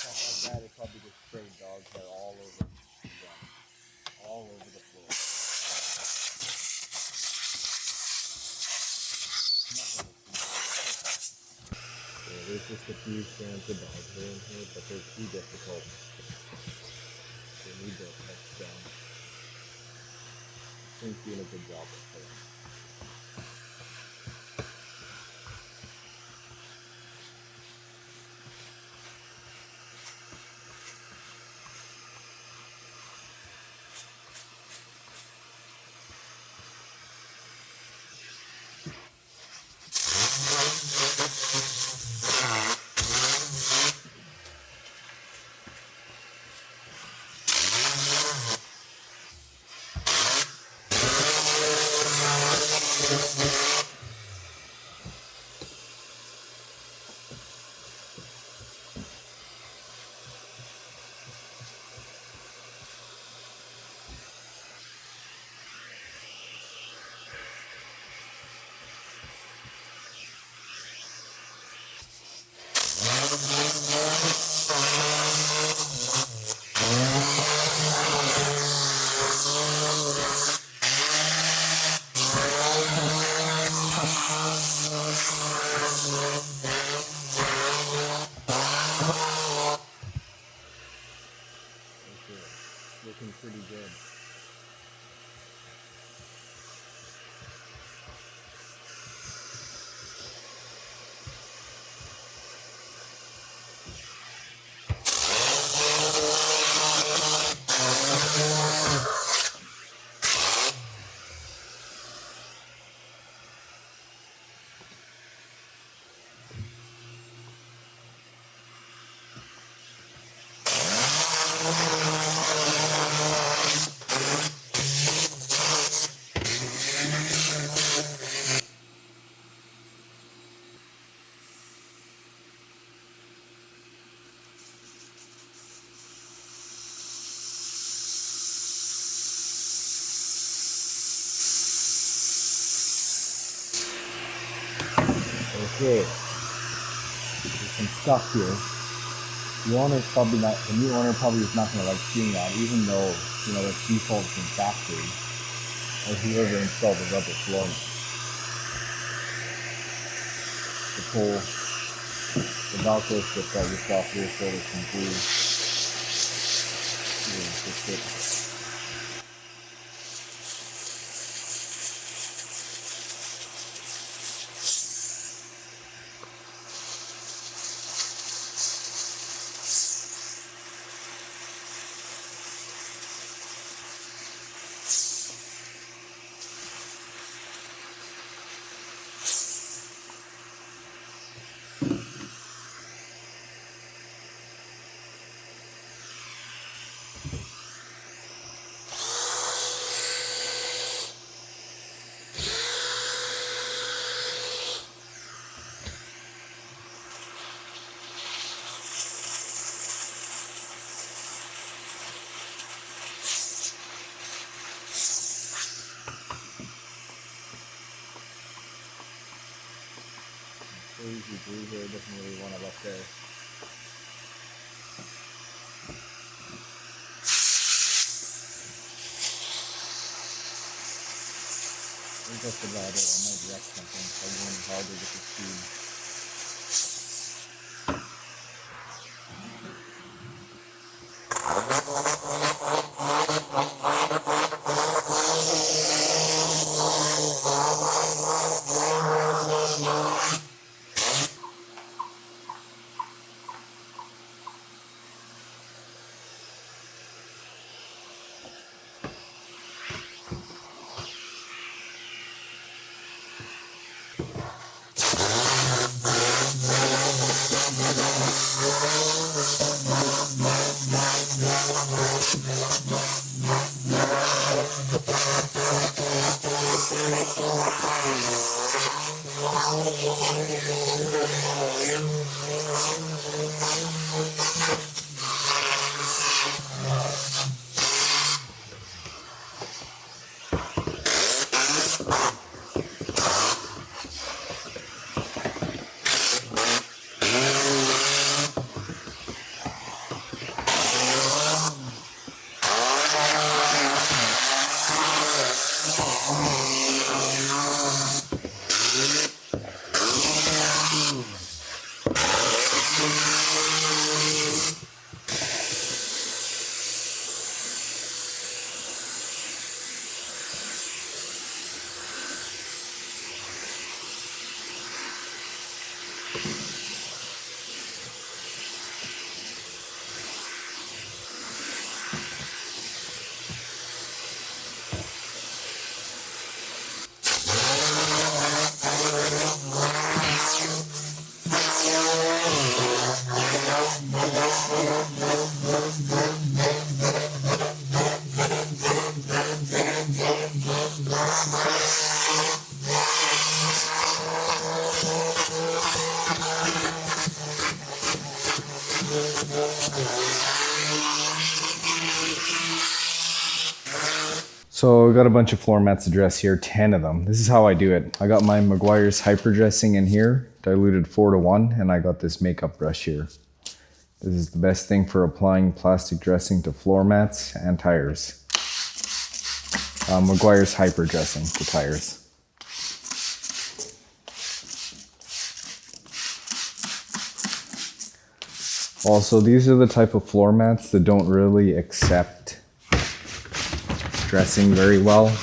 Something like that, it probably just sprayed dog hair all over again. All over the floor. Yeah, there's just a few strands of dog hair in here, but they're too difficult. They need to cut down. I think doing a good job of pulling. Looking pretty good. Okay, there's some stuff here. The new owner probably is not going to like seeing that, even though, you know, it's default from factory, or whoever installed the rubber flooring. The pole, the Velcro strips that you saw here, so there's some glue. Just easy through here. Doesn't really want it up there. That's about it. I might wreck something if I'm going harder with the speed. So I got a bunch of floor mats to dress here, 10 of them. This is how I do it. I got my Meguiar's hyper dressing in here, diluted 4:1, and I got this makeup brush here. This is the best thing for applying plastic dressing to floor mats and tires. Meguiar's hyper dressing to tires. Also, these are the type of floor mats that don't really accept dressing very well.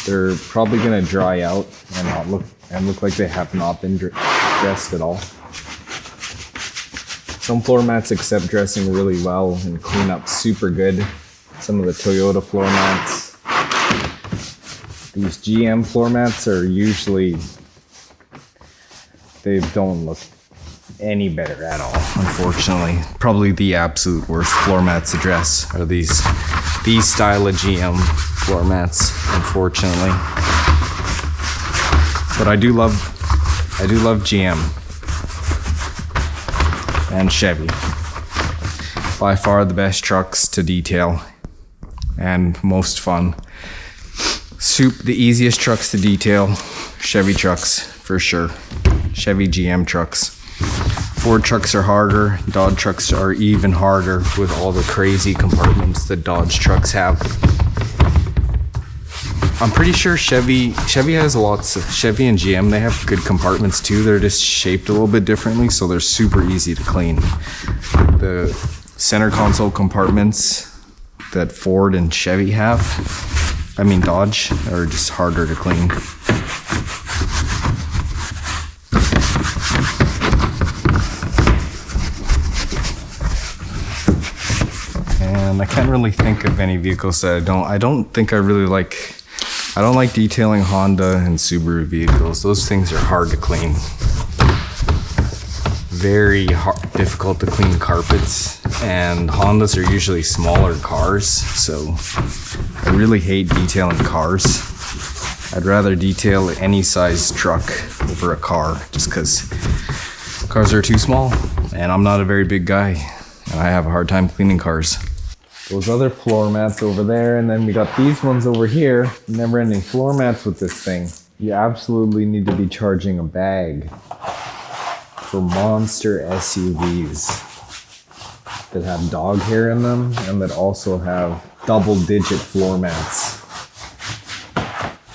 They're probably going to dry out and not look like they have not been dressed at all. Some floor mats accept dressing really well and clean up super good. Some of the Toyota floor mats. These GM floor mats are usually, they don't look any better at all, unfortunately. Probably the absolute worst floor mats to dress are these style of GM floor mats, unfortunately. But I do love GM and Chevy. By far the best trucks to detail and most fun. The easiest trucks to detail, Chevy trucks for sure. Chevy GM trucks. Ford trucks are harder. Dodge trucks are even harder with all the crazy compartments that Dodge trucks have. I'm pretty sure Chevy has lots of, Chevy and GM, they have good compartments too. They're just shaped a little bit differently, so they're super easy to clean. The center console compartments that Ford and Chevy have, Dodge, are just harder to clean. And I can't really think of any vehicles that I don't like detailing Honda and Subaru vehicles. Those things are hard to clean. Very difficult to clean carpets, and Hondas are usually smaller cars, so I really hate detailing cars. I'd rather detail any size truck over a car, just because cars are too small, and I'm not a very big guy, and I have a hard time cleaning cars. Those other floor mats over there, and then we got these ones over here. Never ending floor mats with this thing. You absolutely need to be charging a bag for monster SUVs that have dog hair in them and that also have double-digit floor mats.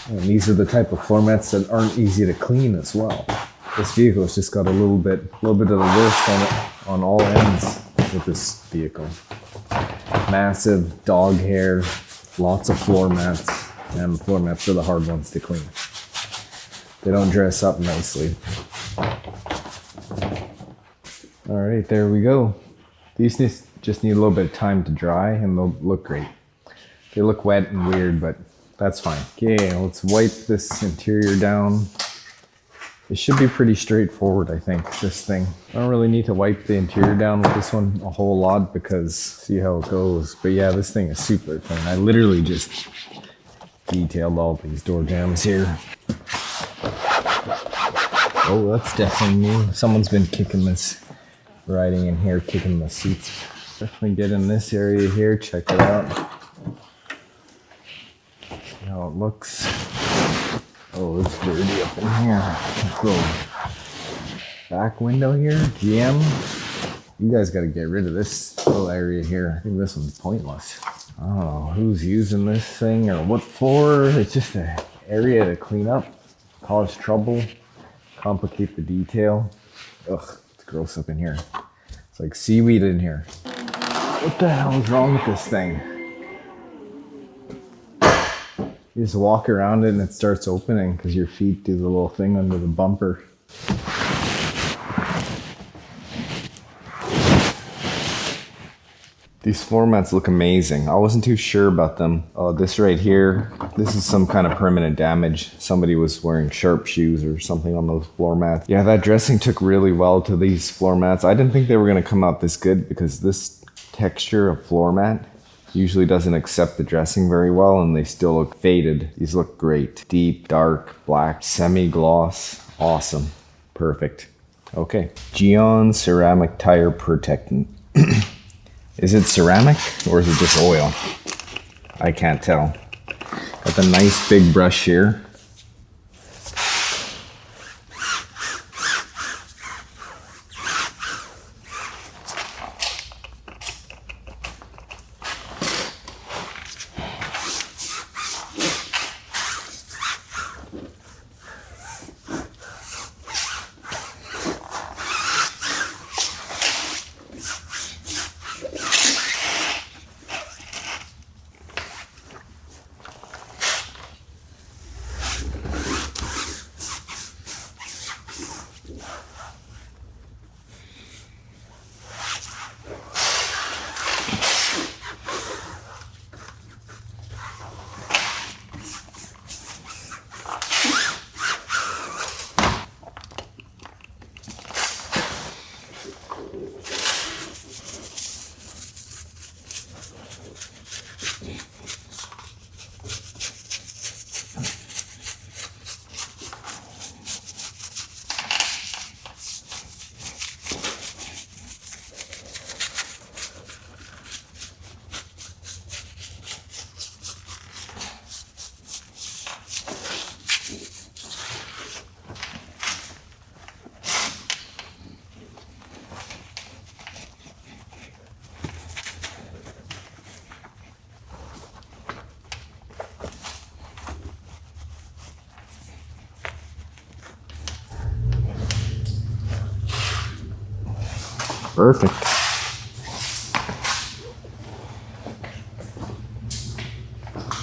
And these are the type of floor mats that aren't easy to clean as well. This vehicle's just got a little bit of the worst on it, on all ends with this vehicle. Massive dog hair, lots of floor mats, and the floor mats are the hard ones to clean. They don't dress up nicely. All right, there we go. These just need a little bit of time to dry and they'll look great. They look wet and weird, but that's fine. Okay, let's wipe this interior down. It should be pretty straightforward, I think, this thing. I don't really need to wipe the interior down with this one a whole lot because see how it goes. But yeah, this thing is super clean. I literally just detailed all these door jambs here. Oh, that's definitely new. Someone's been kicking this, riding in here, kicking the seats. Definitely get in this area here, check it out. See how it looks. Oh, it's dirty up in here. Little back window here, GM. You guys got to get rid of this little area here. I think this one's pointless. I don't know who's using this thing or what for. It's just an area to clean up, cause trouble, complicate the detail. Ugh, it's gross up in here. It's like seaweed in here. What the hell is wrong with this thing? You just walk around it and it starts opening because your feet do the little thing under the bumper. These floor mats look amazing. I wasn't too sure about them. Oh, this right here, this is some kind of permanent damage. Somebody was wearing sharp shoes or something on those floor mats. Yeah, that dressing took really well to these floor mats. I didn't think they were gonna come out this good because this texture of floor mat usually doesn't accept the dressing very well and they still look faded. These look great. Deep, dark, black, semi-gloss. Awesome. Perfect. Okay. Gyeon ceramic tire protectant. Is it ceramic or is it just oil? I can't tell. Got the nice big brush here. Perfect.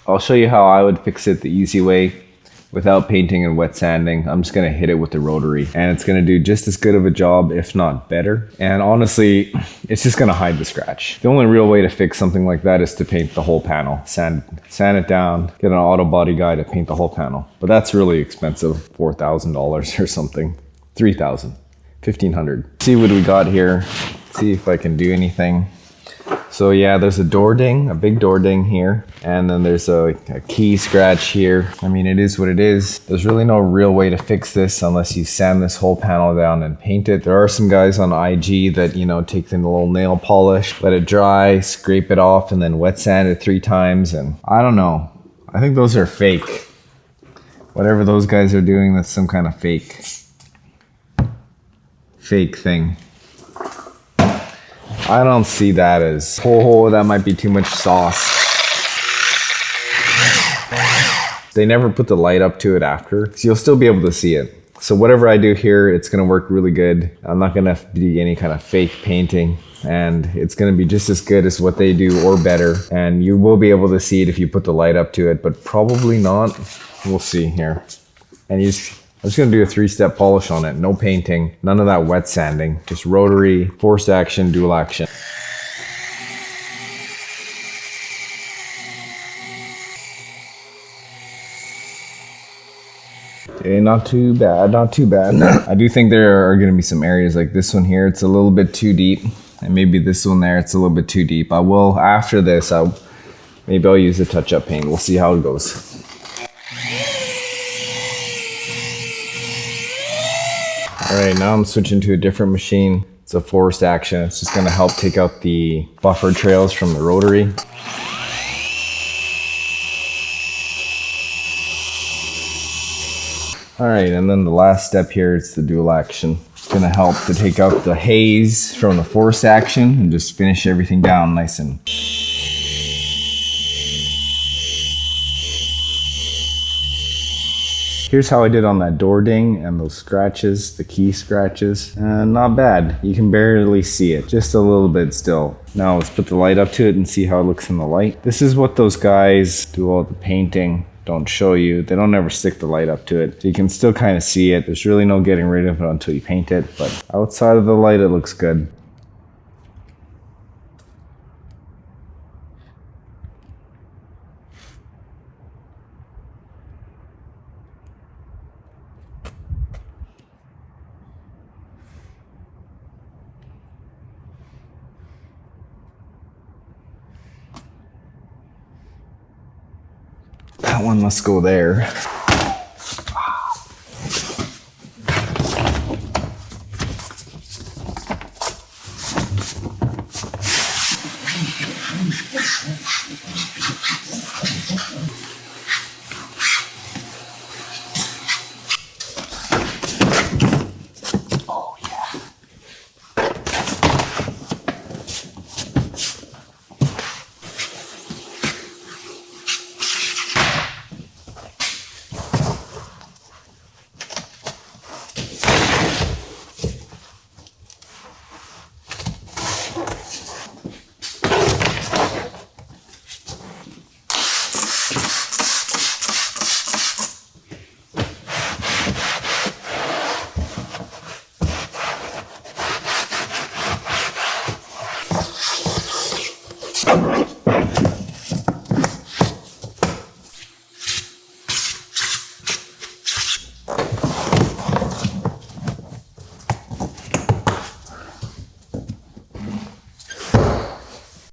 I'll show you how I would fix it the easy way without painting and wet sanding. I'm just gonna hit it with the rotary and it's gonna do just as good of a job, if not better. And honestly, it's just gonna hide the scratch. The only real way to fix something like that is to paint the whole panel. Sand it down, get an auto body guy to paint the whole panel. But that's really expensive, $4,000 or something. 3,000, 1,500. See what we got here. See if I can do anything. So yeah, there's a door ding, a big door ding here. And then there's a key scratch here. I mean, it is what it is. There's really no real way to fix this unless you sand this whole panel down and paint it. There are some guys on IG that, you know, take the little nail polish, let it dry, scrape it off, and then wet sand it 3 times. And I don't know. I think those are fake. Whatever those guys are doing, that's some kind of fake fake thing. I don't see that as, oh, that might be too much sauce. They never put the light up to it after, so you'll still be able to see it. So whatever I do here, it's gonna work really good. I'm not gonna do any kind of fake painting, and it's gonna be just as good as what they do or better. And you will be able to see it if you put the light up to it, but probably not. We'll see here. And I'm just gonna do a 3-step polish on it. No painting, none of that wet sanding, just rotary, forced action, dual action. Okay, not too bad, not too bad. I do think there are gonna be some areas like this one here, it's a little bit too deep. And maybe this one there, it's a little bit too deep. I will, after this, maybe I'll use the touch-up paint. We'll see how it goes. All right, now I'm switching to a different machine. It's a forced action. It's just gonna help take out the buffer trails from the rotary. All right, and then the last step here is the dual action. It's gonna help to take out the haze from the force action and just finish everything down nice and. Here's how I did on that door ding and those scratches, the key scratches. Not bad, you can barely see it, just a little bit still. Now let's put the light up to it and see how it looks in the light. This is what those guys do all the painting don't show you. They don't ever stick the light up to it. So you can still kind of see it. There's really no getting rid of it until you paint it, but outside of the light, it looks good. That one must go there.